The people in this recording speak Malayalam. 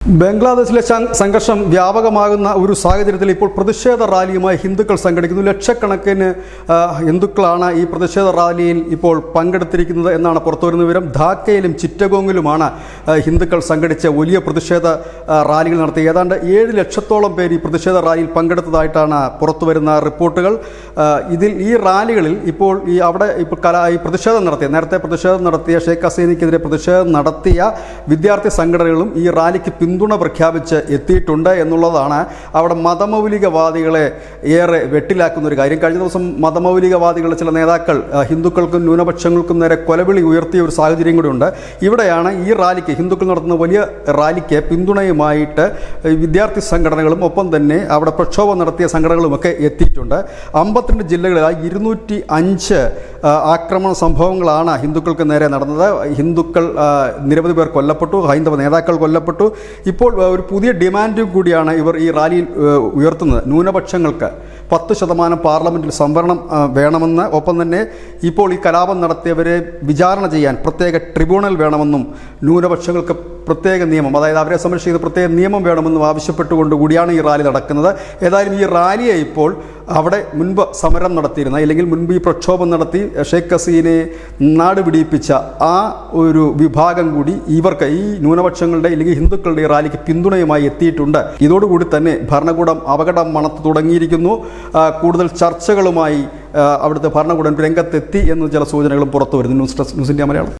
ബംഗ്ലാദേശിലെ സംഘർഷം വ്യാപകമാകുന്ന ഒരു സാഹചര്യത്തിൽ ഇപ്പോൾ പ്രതിഷേധ റാലിയുമായി ഹിന്ദുക്കൾ സംഘടിക്കുന്നു. ലക്ഷക്കണക്കിന് ഹിന്ദുക്കളാണ് ഈ പ്രതിഷേധ റാലിയിൽ ഇപ്പോൾ പങ്കെടുത്തിരിക്കുന്നത് എന്നാണ് പുറത്തുവരുന്ന വിവരം. ധാക്കയിലും ചിറ്റഗോങ്ങിലുമാണ് ഹിന്ദുക്കൾ സംഘടിച്ച വലിയ പ്രതിഷേധ റാലികൾ നടത്തി. ഏതാണ്ട് 7 ലക്ഷത്തോളം പേര് ഈ പ്രതിഷേധ റാലിയിൽ പങ്കെടുത്തതായിട്ടാണ് പുറത്തുവരുന്ന റിപ്പോർട്ടുകൾ. ഈ റാലികളിൽ ഇപ്പോൾ നേരത്തെ പ്രതിഷേധം നടത്തിയ ഷെയ്ഖ് ഹസീനയ്ക്കെതിരെ പ്രതിഷേധം നടത്തിയ വിദ്യാർത്ഥി സംഘടനകളും ഈ റാലിക്ക് പിന്തുണ പ്രഖ്യാപിച്ച് എത്തിയിട്ടുണ്ട് എന്നുള്ളതാണ് അവിടെ മതമൗലികവാദികളെ ഏറെ വെട്ടിലാക്കുന്ന ഒരു കാര്യം. കഴിഞ്ഞ ദിവസം മതമൗലികവാദികളുടെ ചില നേതാക്കൾ ഹിന്ദുക്കൾക്കും ന്യൂനപക്ഷങ്ങൾക്കും നേരെ കൊലവിളി ഉയർത്തിയ ഒരു സാഹചര്യം കൂടിയുണ്ട്. ഇവിടെയാണ് ഈ റാലിക്ക്, ഹിന്ദുക്കൾ നടത്തുന്ന വലിയ റാലിക്ക് പിന്തുണയുമായിട്ട് വിദ്യാർത്ഥി സംഘടനകളും ഒപ്പം തന്നെ അവിടെ പ്രക്ഷോഭം നടത്തിയ സംഘടനകളുമൊക്കെ എത്തിയിട്ടുണ്ട്. 52 ജില്ലകളിലായി 205 ആക്രമണ സംഭവങ്ങളാണ് ഹിന്ദുക്കൾക്ക് നേരെ നടന്നത്. ഹിന്ദുക്കൾ നിരവധി പേർ കൊല്ലപ്പെട്ടു, ഹൈന്ദവ നേതാക്കൾ കൊല്ലപ്പെട്ടു. ഇപ്പോൾ ഒരു പുതിയ ഡിമാൻഡും കൂടിയാണ് ഇവർ ഈ റാലിയിൽ ഉയർത്തുന്നത്. ന്യൂനപക്ഷങ്ങൾക്ക് 10% പാർലമെൻറ്റിൽ സംവരണം വേണമെന്ന്, ഒപ്പം തന്നെ ഇപ്പോൾ ഈ കലാപം നടത്തിയവരെ വിചാരണ ചെയ്യാൻ പ്രത്യേക ട്രിബ്യൂണൽ വേണമെന്നും, ന്യൂനപക്ഷങ്ങൾക്ക് പ്രത്യേക നിയമം, അതായത് അവരെ സംരക്ഷിക്കുന്ന പ്രത്യേക നിയമം വേണമെന്നും ആവശ്യപ്പെട്ടുകൊണ്ട് കൂടിയാണ് ഈ റാലി നടക്കുന്നത്. ഏതായാലും ഈ റാലിയെ ഇപ്പോൾ അവിടെ മുൻപ് സമരം നടത്തിയിരുന്ന, അല്ലെങ്കിൽ മുൻപ് ഈ പ്രക്ഷോഭം നടത്തി ഷെയ്ഖ് ഹസീനയെ നാട് പിടിപ്പിച്ച ആ ഒരു വിഭാഗം കൂടി ഇവർക്ക്, ഈ ന്യൂനപക്ഷങ്ങളുടെ അല്ലെങ്കിൽ ഹിന്ദുക്കളുടെ ഈ റാലിക്ക് പിന്തുണയുമായി എത്തിയിട്ടുണ്ട്. ഇതോടുകൂടി തന്നെ ഭരണകൂടം അപകടം മണത്ത് തുടങ്ങിയിരിക്കുന്നു. കൂടുതൽ ചർച്ചകളുമായി അവിടുത്തെ ഭരണകൂടം രംഗത്തെത്തി എന്ന് ചില സൂചനകളും പുറത്തു വരുന്നു. News India Malayalam.